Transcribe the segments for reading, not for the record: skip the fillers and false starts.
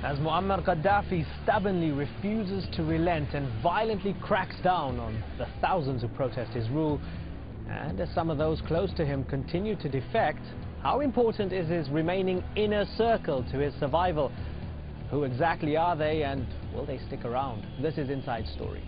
as Muammar Gaddafi stubbornly refuses to relent and violently cracks down on the thousands who protest his rule, and as some of those close to him continue to defect, how important is his remaining inner circle to his survival? Who exactly are they, and will they stick around? This is Inside Story.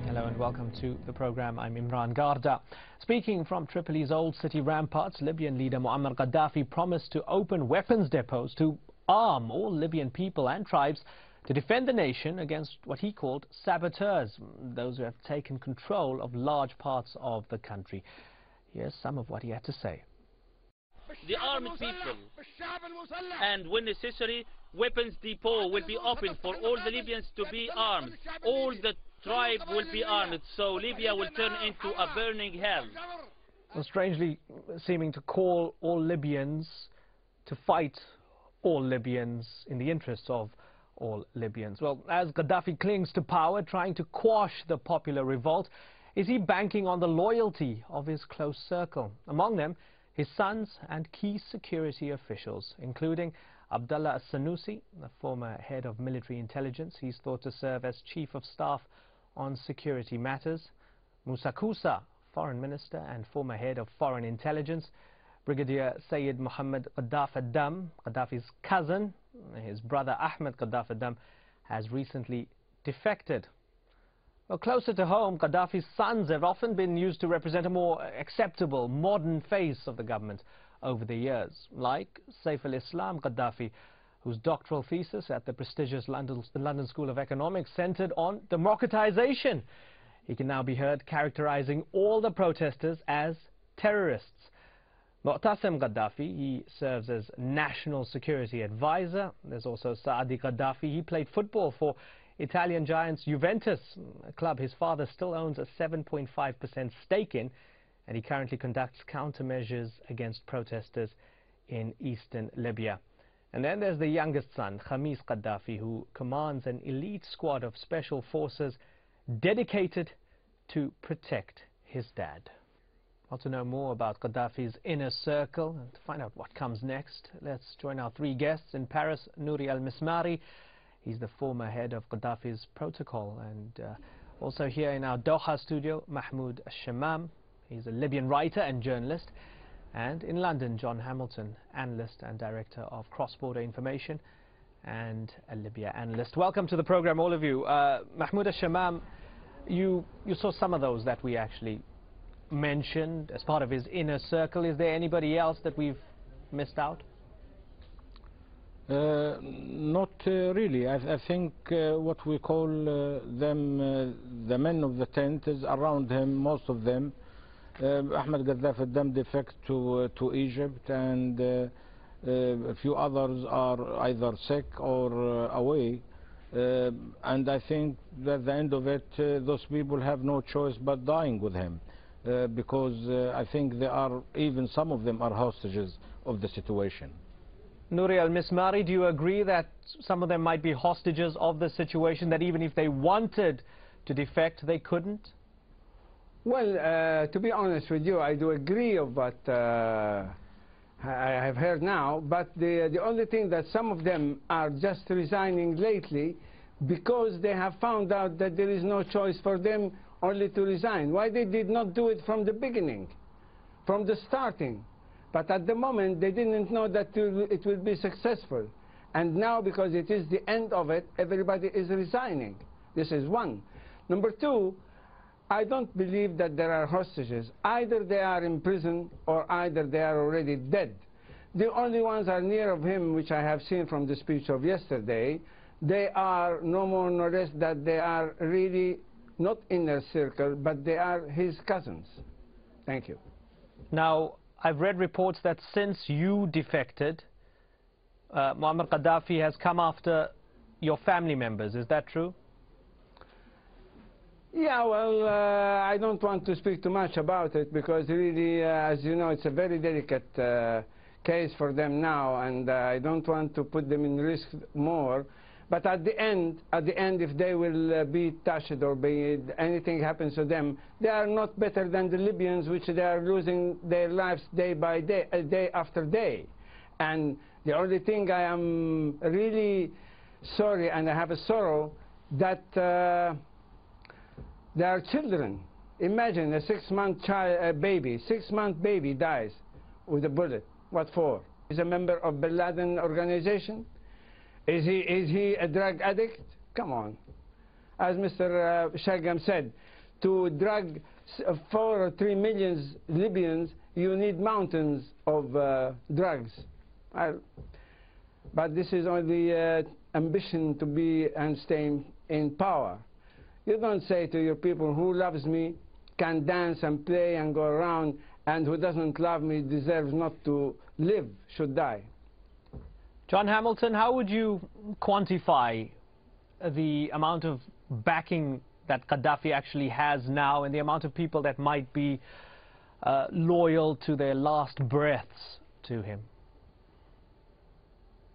Hello and welcome to the program. I'm Imran Garda. Speaking from Tripoli's old city ramparts, Libyan leader Muammar Gaddafi promised to open weapons depots to arm all Libyan people and tribes to defend the nation against what he called saboteurs, those who have taken control of large parts of the country. Here's some of what he had to say. The armed people, and when necessary, weapons depot will be open for all the Libyans to be armed. All the tribe will be armed, so Libya will turn into a burning hell. Well, strangely seeming to call all Libyans to fight all Libyans in the interests of all Libyans. Well, as Gaddafi clings to power, trying to quash the popular revolt, is he banking on the loyalty of his close circle? Among them, his sons and key security officials, including Abdullah al-Sanusi, the former head of military intelligence. He's thought to serve as chief of staff on security matters. Musa Kusa, foreign minister and former head of foreign intelligence. Brigadier Sayyid Mohammed Gadaffi Dam, Gaddafi's cousin, his brother Ahmed Gadaffi Dam, has recently defected. Well, closer to home, Gaddafi's sons have often been used to represent a more acceptable, modern face of the government over the years, like Saif al-Islam Gaddafi, whose doctoral thesis at the prestigious London School of Economics centered on democratization. He can now be heard characterizing all the protesters as terrorists. Mu'tasim Gaddafi, he serves as national security advisor. There's also Saadi Gaddafi. He played football for Italian giants Juventus, a club his father still owns a 7.5% stake in, and he currently conducts countermeasures against protesters in eastern Libya. And then there's the youngest son, Khamis Gaddafi, who commands an elite squad of special forces dedicated to protect his dad. Well, to know more about Gaddafi's inner circle and to find out what comes next, let's join our three guests. In Paris, Nouri al-Mismari. He's the former head of Gaddafi's protocol. And also here in our Doha studio, Mahmoud al-Shamam. He's a Libyan writer and journalist. And in London, John Hamilton, analyst and director of cross-border information and a Libya analyst. Welcome to the program, all of you. Mahmoud al-Shamam, you saw some of those that we actually mentioned as part of his inner circle. Is there anybody else that we've missed out? Not really. I think what we call them the men of the tent is around him, most of them. Ahmed Gaddafi Dam defect to Egypt, and a few others are either sick or away. And I think that at the end of it, those people have no choice but dying with him. Because I think they are, even some of them are hostages of the situation. Nouri al-Mismari, do you agree that some of them might be hostages of the situation, that even if they wanted to defect, they couldn't? Well, to be honest with you, I do agree of what I have heard now, but the only thing that some of them are just resigning lately because they have found out that there is no choice for them only to resign. Why they did not do it from the beginning, from the starting? But at the moment, they didn't know that it will be successful. And now, because it is the end of it, everybody is resigning. This is one. Number two, I don't believe that there are hostages. Either they are in prison or either they are already dead. The only ones are near of him, which I have seen from the speech of yesterday, they are no more nor less that they are really not inner circle, but they are his cousins. Thank you. Now, I've read reports that since you defected, Muammar Gaddafi has come after your family members. Is that true? Yeah, well, I don't want to speak too much about it because really, as you know, it's a very delicate case for them now, and I don't want to put them in risk more. But at the end, if they will be touched or anything happens to them, they are not better than the Libyans, which they are losing their lives day by day, day after day. And the only thing I am really sorry, and I have a sorrow, that there are children. Imagine a 6-month baby, 6-month baby dies with a bullet. What for? He's a member of Bin Laden organization? Is he a drug addict? Come on. As Mr. Shagam said, to drug 4 or 3 million Libyans, you need mountains of drugs. But this is only ambition to be and stay in power. You don't say to your people, who loves me can dance and play and go around, and who doesn't love me deserves not to live, should die. John Hamilton, how would you quantify the amount of backing that Gaddafi actually has now and the amount of people that might be loyal to their last breaths to him?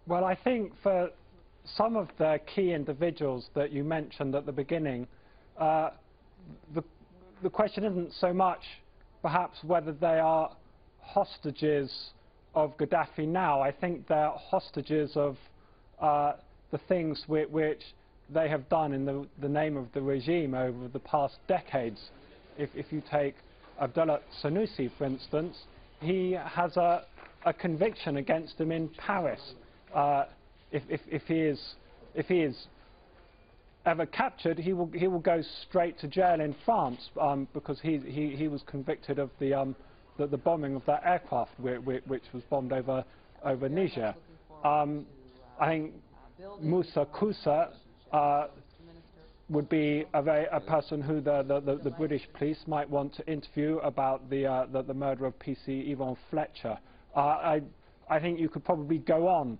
Well, I think for some of the key individuals that you mentioned at the beginning, the question isn't so much perhaps whether they are hostages of Gaddafi now. I think they're hostages of the things which they have done in the name of the regime over the past decades. If you take Abdullah Sanusi, for instance, he has a conviction against him in Paris. If he is ever captured, he will go straight to jail in France because he was convicted of the bombing of that aircraft which was bombed over Niger. I think Moussa Koussa would be a person who the British police might want to interview about the murder of PC Yvonne Fletcher. I think you could probably go on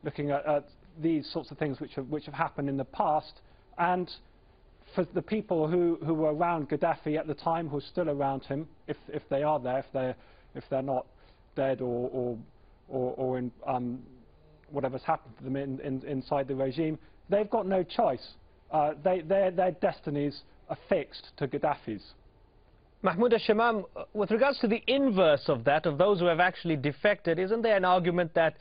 looking at these sorts of things which have happened in the past, and for the people who were around Gaddafi at the time, who are still around him, if they are there, if they're not dead or in whatever's happened to them inside the regime, they've got no choice. Their destinies are fixed to Gaddafi's. Mahmoud al-Shamam, with regards to the inverse of that, of those who have actually defected, isn't there an argument that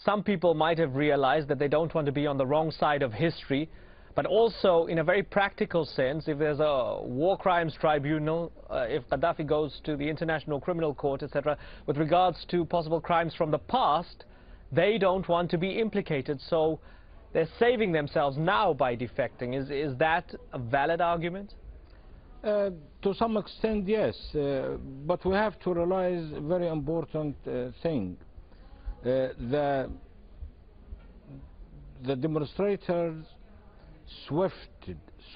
some people might have realized that they don't want to be on the wrong side of history, but also in a very practical sense, if there's a war crimes tribunal, if Gaddafi goes to the International Criminal Court, etc., with regards to possible crimes from the past, they don't want to be implicated, so they're saving themselves now by defecting. Is that a valid argument? To some extent, yes, but we have to realize a very important thing. The demonstrators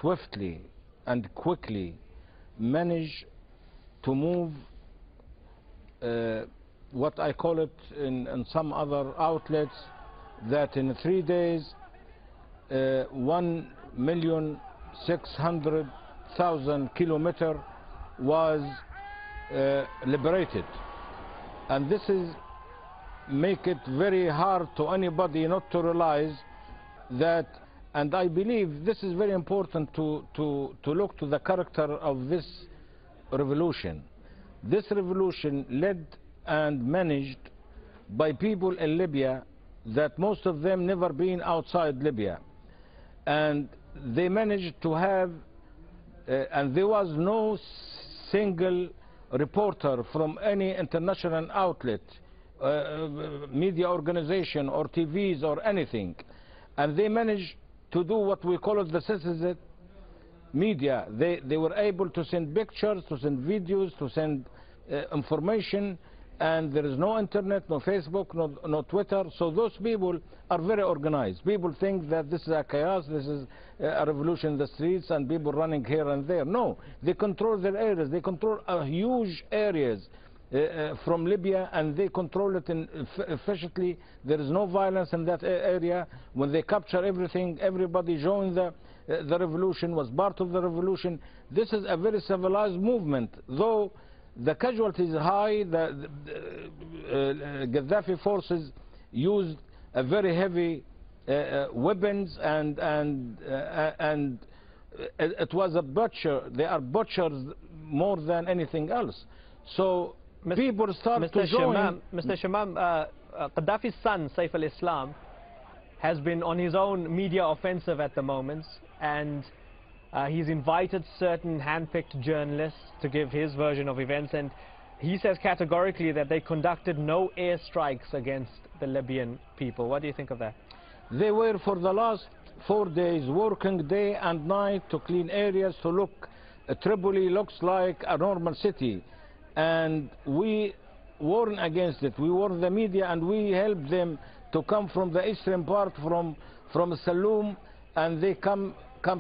swiftly and quickly managed to move what I call it in some other outlets, that in 3 days 1,600,000 kilometers was liberated, and this is make it very hard to anybody not to realize that. And I believe this is very important to look to the character of this revolution. This revolution led and managed by people in Libya that most of them never been outside Libya, and they managed to have and there was no single reporter from any international outlet, media organization or TVs or anything, and they managed to do what we call it the citizen media. They were able to send pictures, to send videos, to send information, and there is no internet, no Facebook, no Twitter, so those people are very organized. People think that this is a chaos, this is a revolution in the streets and people running here and there. No, they control their areas, they control huge areas from Libya, and they control it efficiently. There is no violence in that area. When they capture everything, everybody joined the revolution, was part of the revolution. This is a very civilized movement, though the casualties are high. The Gaddafi forces used a very heavy weapons, and it was a butcher. They are butchers more than anything else. So people start to join. Mr. Shamam, Gaddafi's son, Saif al-Islam, has been on his own media offensive at the moment, and he's invited certain hand-picked journalists to give his version of events, and he says categorically that they conducted no airstrikes against the Libyan people. What do you think of that? They were for the last 4 days working day and night to clean areas, to look. Tripoli looks like a normal city, and we warn against it. We warn the media, and we help them to come from the eastern part, from Saloum, and they come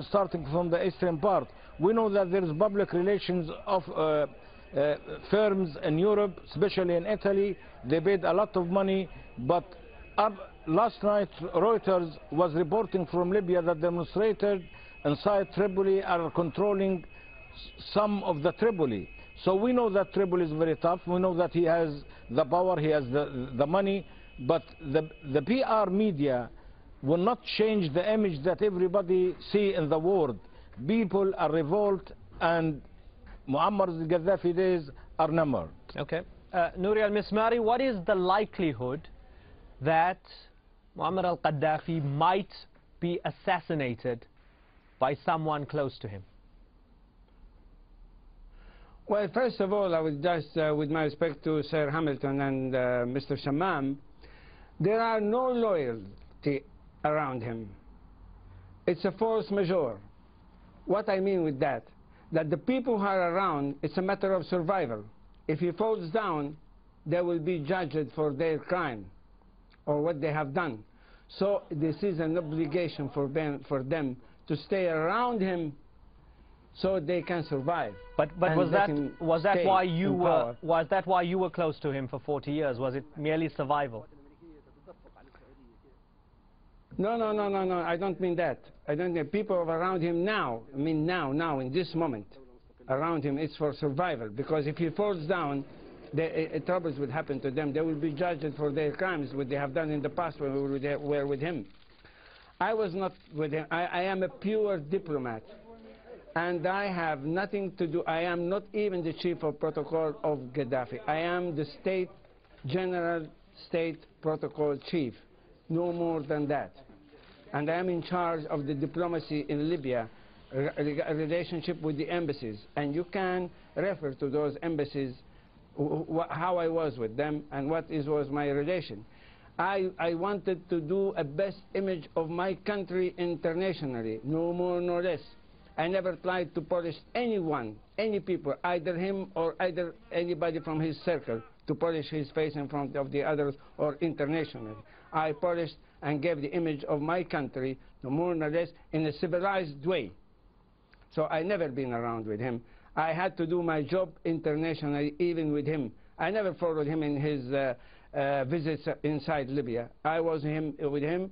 starting from the eastern part. We know that there is public relations of firms in Europe, especially in Italy. They paid a lot of money, but last night Reuters was reporting from Libya that demonstrators inside Tripoli are controlling some of the Tripoli. So we know that Tripoli is very tough. We know that he has the power, he has the money, but the PR media will not change the image that everybody see in the world. People are revolt, and Muammar al-Gaddafi days are numbered. Okay. Nouri al-Mismari, what is the likelihood that Muammar al-Gaddafi might be assassinated by someone close to him? Well, first of all, I would just, with my respect to Sir Hamilton and Mr. Shamam, there are no loyalty around him. It's a force majeure. What I mean with that the people who are around, it's a matter of survival. If he falls down, they will be judged for their crime or what they have done. So this is an obligation for them to stay around him so they can survive. But was that why you were close to him for 40 years? Was it merely survival? No, I don't mean that. I don't mean people around him now. I mean now, in this moment, around him, it's for survival. Because if he falls down, troubles would happen to them. They will be judged for their crimes, what they have done in the past when we were with him. I was not with him. I am a pure diplomat. And I have nothing to do. I am not even the chief of protocol of Gaddafi. I am the general state protocol chief. No more than that. And I am in charge of the diplomacy in Libya, a relationship with the embassies. And you can refer to those embassies, how I was with them and what was my relation. I wanted to do a best image of my country internationally, no more nor less. I never tried to polish anyone, any people, either him or either anybody from his circle, to polish his face in front of the others or internationally. I polished and gave the image of my country, no more nor less, in a civilized way. So I never been around with him. I had to do my job internationally, even with him. I never followed him in his visits inside Libya. I was with him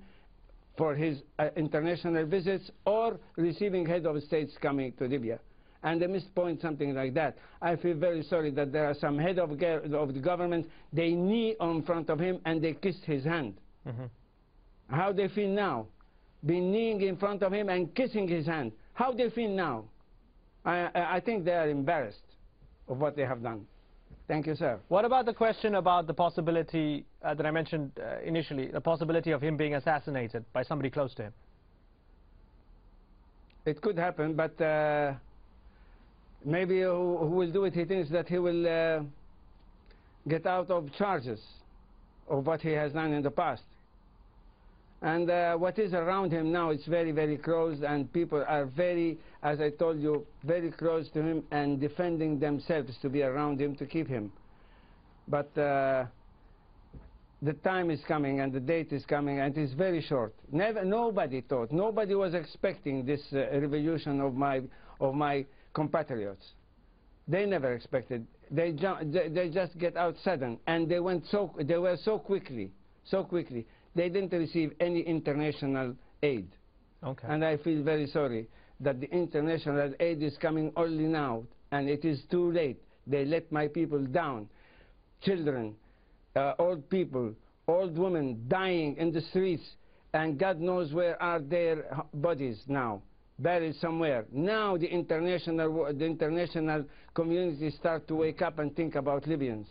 for his international visits or receiving head of states coming to Libya. And they mispoint something like that. I feel very sorry that there are some head of the government, they knee in front of him and they kissed his hand. Mm-hmm. How they feel now? Being kneeling in front of him and kissing his hand. How they feel now? I think they are embarrassed of what they have done. Thank you, sir. What about the question about the possibility that I mentioned initially, the possibility of him being assassinated by somebody close to him? It could happen, but maybe who will do it, he thinks that he will get out of charges of what he has done in the past. And what is around him now, it's very, very close, and people are very, as I told you, very close to him and defending themselves to be around him to keep him. But the time is coming and the date is coming, and it's very short. Nobody thought, nobody was expecting this revolution of my compatriots. They never expected. They just get out sudden, and they were so quickly. They didn't receive any international aid. Okay. And I feel very sorry that the international aid is coming only now, and it is too late. They let my people down. Children, old people, old women dying in the streets, and God knows where are their bodies now, buried somewhere. Now the international community start to wake up and think about Libyans.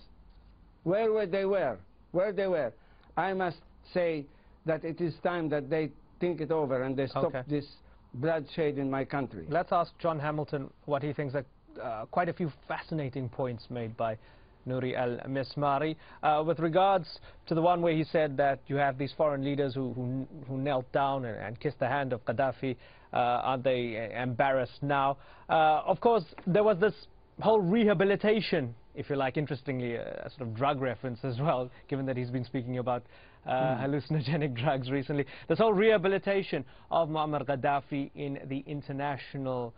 Where they were? I must say that it is time that they think it over and they stop this bloodshed in my country. Let's ask John Hamilton what he thinks. Quite a few fascinating points made by Nouri al-Mismari. With regards to the one where he said that you have these foreign leaders who knelt down and kissed the hand of Gaddafi, aren't they embarrassed now? Of course, there was this whole rehabilitation, if you like, interestingly, a sort of drug reference as well, given that he's been speaking about hallucinogenic drugs recently. This whole rehabilitation of Muammar Gaddafi in the international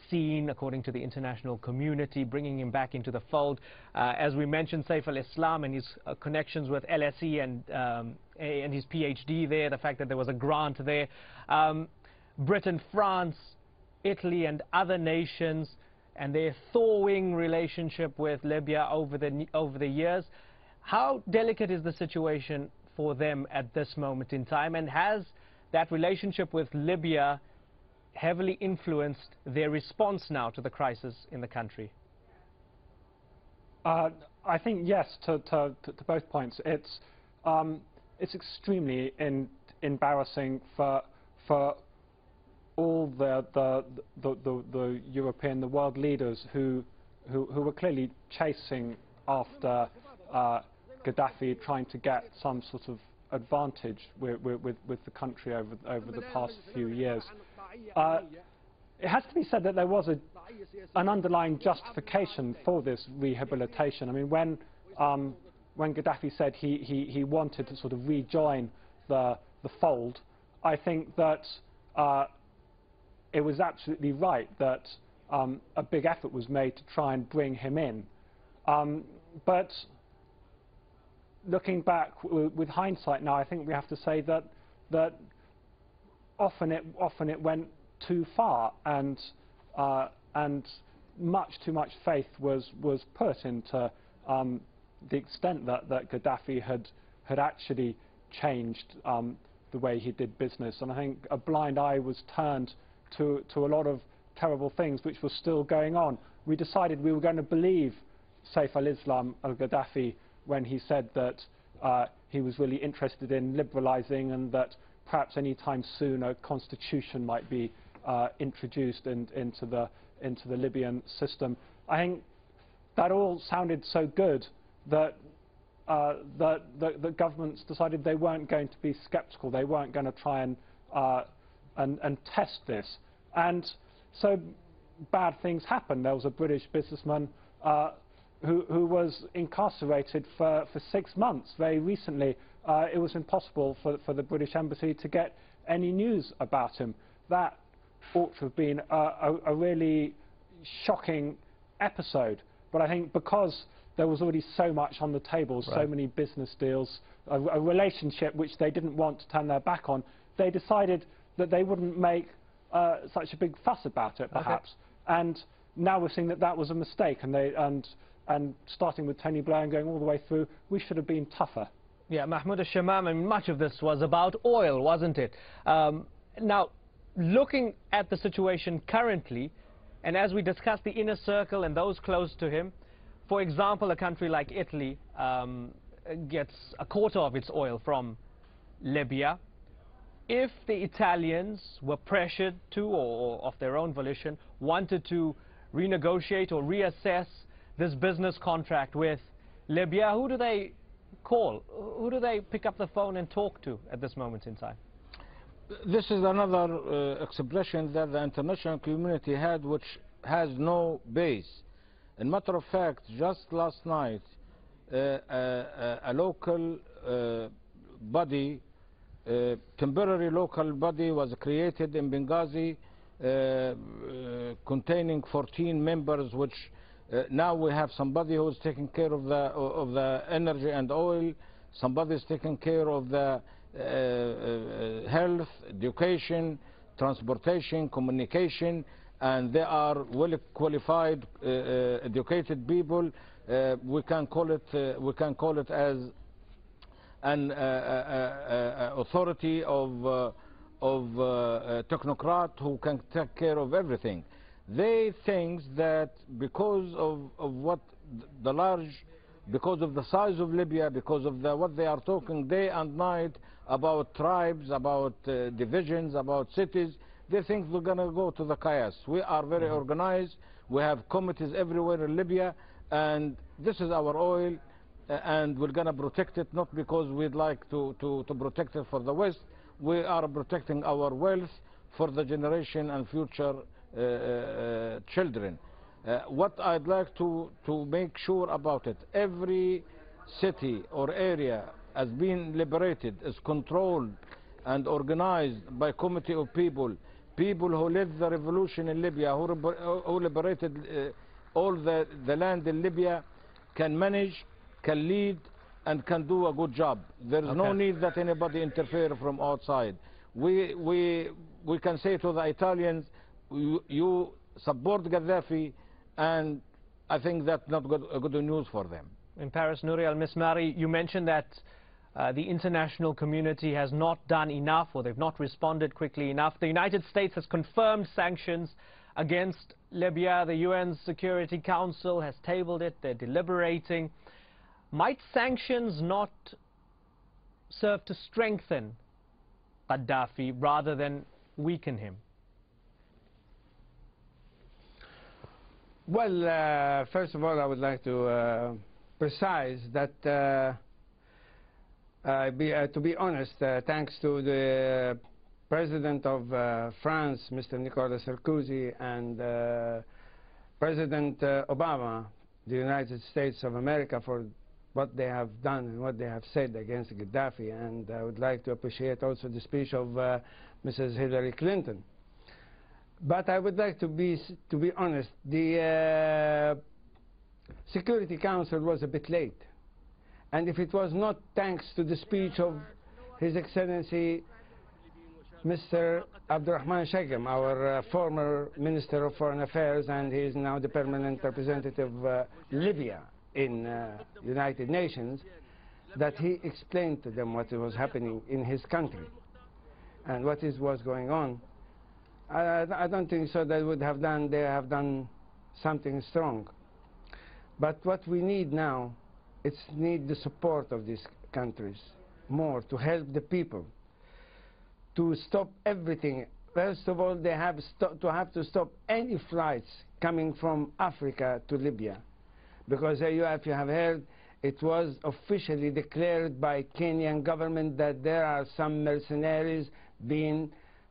scene, according to the international community, bringing him back into the fold. As we mentioned, Saif al-Islam and his connections with LSE and his PhD there, the fact that there was a grant there. Britain, France, Italy and other nations and their thawing relationship with Libya over the years. How delicate is the situation for them at this moment in time, and has that relationship with Libya heavily influenced their response now to the crisis in the country? I think yes to both points. It's extremely embarrassing for all the European, the world leaders who were clearly chasing after Gaddafi, trying to get some sort of advantage with the country over the past few years. It has to be said that there was an underlying justification for this rehabilitation. I mean, when Gaddafi said he wanted to sort of rejoin the fold, I think that it was absolutely right that a big effort was made to try and bring him in. But looking back with hindsight now, I think we have to say that often it went too far, and much too much faith was put into the extent that Gaddafi had actually changed the way he did business. And I think a blind eye was turned to a lot of terrible things which were still going on. We decided we were going to believe Saif al-Islam al-Gaddafi when he said that he was really interested in liberalising, and that perhaps any time soon a constitution might be introduced into the Libyan system. I think that all sounded so good that the governments decided they weren't going to be sceptical. They weren't going to try and test this. And so bad things happened. There was a British businessman who was incarcerated for 6 months very recently. It was impossible for the British Embassy to get any news about him. That ought to have been a really shocking episode. But I think because there was already so much on the table, so many business deals, a relationship which they didn't want to turn their back on, they decided that they wouldn't make such a big fuss about it, perhaps. And now we're seeing that that was a mistake, and starting with Tony Blair and going all the way through, we should have been tougher. Yeah, Mahmoud al-Shamam, I mean, much of this was about oil, wasn't it? Now, looking at the situation currently, and as we discussed the inner circle and those close to him, for example, a country like Italy gets a quarter of its oil from Libya. If the Italians were pressured to, or of their own volition, wanted to renegotiate or reassess this business contract with Libya, who do they call? Who do they pick up the phone and talk to at this moment in time? This is another expression that the international community had, which has no base. In matter of fact, just last night, a local body, temporary local body, was created in Benghazi, containing 14 members, which now we have somebody who is taking care of the energy and oil, somebody is taking care of the health, education, transportation, communication, and they are well qualified, educated people. We can call it as an authority of technocrat who can take care of everything. They think that because of what the large, because of the size of Libya, because of what they are talking day and night about tribes, about divisions, about cities, they think we're going to go to the chaos. We are very organized. We have committees everywhere in Libya, and this is our oil, and we're going to protect it, not because we'd like to protect it for the West. We are protecting our wealth for the generation and future children. What I'd like to make sure about it, every city or area has been liberated, is controlled and organized by committee of people who led the revolution in Libya, who liberated all the land in Libya, can manage, can lead, and can do a good job. There is no need that anybody interfere from outside. We can say to the Italians, you support Gaddafi, and I think that's not good news for them. In Paris, Nouri al-Mismari, you mentioned that the international community has not done enough, or they've not responded quickly enough. The United States has confirmed sanctions against Libya. The UN Security Council has tabled it. They're deliberating. Might sanctions not serve to strengthen Gaddafi rather than weaken him? Well, first of all, I would like to precise that, to be honest, thanks to the President of France, Mr. Nicolas Sarkozy, and President Obama, the United States of America, for what they have done and what they have said against Gaddafi. And I would like to appreciate also the speech of Mrs. Hillary Clinton. But I would like to be honest, the Security Council was a bit late. And if it was not thanks to the speech of His Excellency Mr. Abdurrahman Shagam, our former Minister of Foreign Affairs, and he is now the permanent representative of Libya in United Nations, that he explained to them what was happening in his country and what was going on. I don't think so they have done something strong. But what we need now, it's need the support of these countries more to help the people, to stop everything. First of all, they have to stop any flights coming from Africa to Libya. Because if you have heard, it was officially declared by Kenyan government that there are some mercenaries being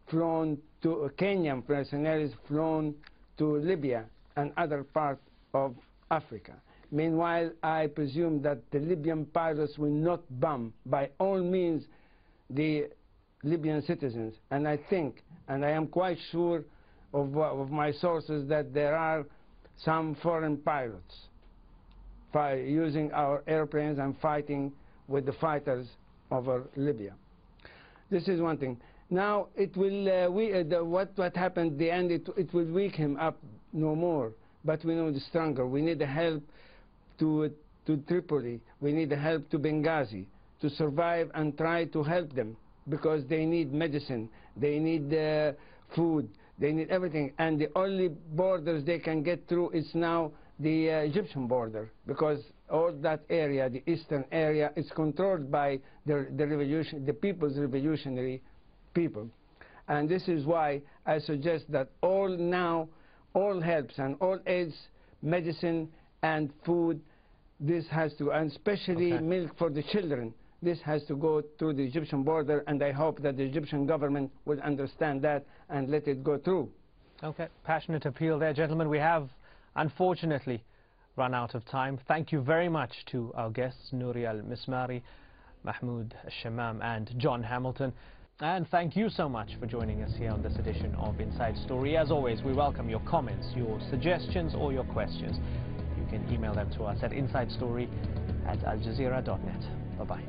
flown to Kenyan mercenaries flown to Libya and other parts of Africa. Meanwhile, I presume that the Libyan pilots will not bomb by all means the Libyan citizens. And I think, and I am quite sure of my sources, that there are some foreign pilots using our airplanes and fighting with the fighters over Libya. This is one thing. Now, it will, what happened at the end, it will weak him up no more. But we know the stronger. We need the help to Tripoli. We need the help to Benghazi to survive and try to help them, because they need medicine, they need food, they need everything. And the only borders they can get through is now the Egyptian border, because all that area, the eastern area, is controlled by the People's Revolutionary People. And this is why I suggest that all helps and all aids, medicine and food, this has to, and especially milk for the children, this has to go through the Egyptian border, and I hope that the Egyptian government will understand that and let it go through. Okay, passionate appeal there, gentlemen. We have, unfortunately, run out of time. Thank you very much to our guests, Nouri al-Mismari, Mahmoud al-Shamam, and John Hamilton. And thank you so much for joining us here on this edition of Inside Story. As always, we welcome your comments, your suggestions, or your questions. You can email them to us at insidestory@aljazeera.net. Bye-bye.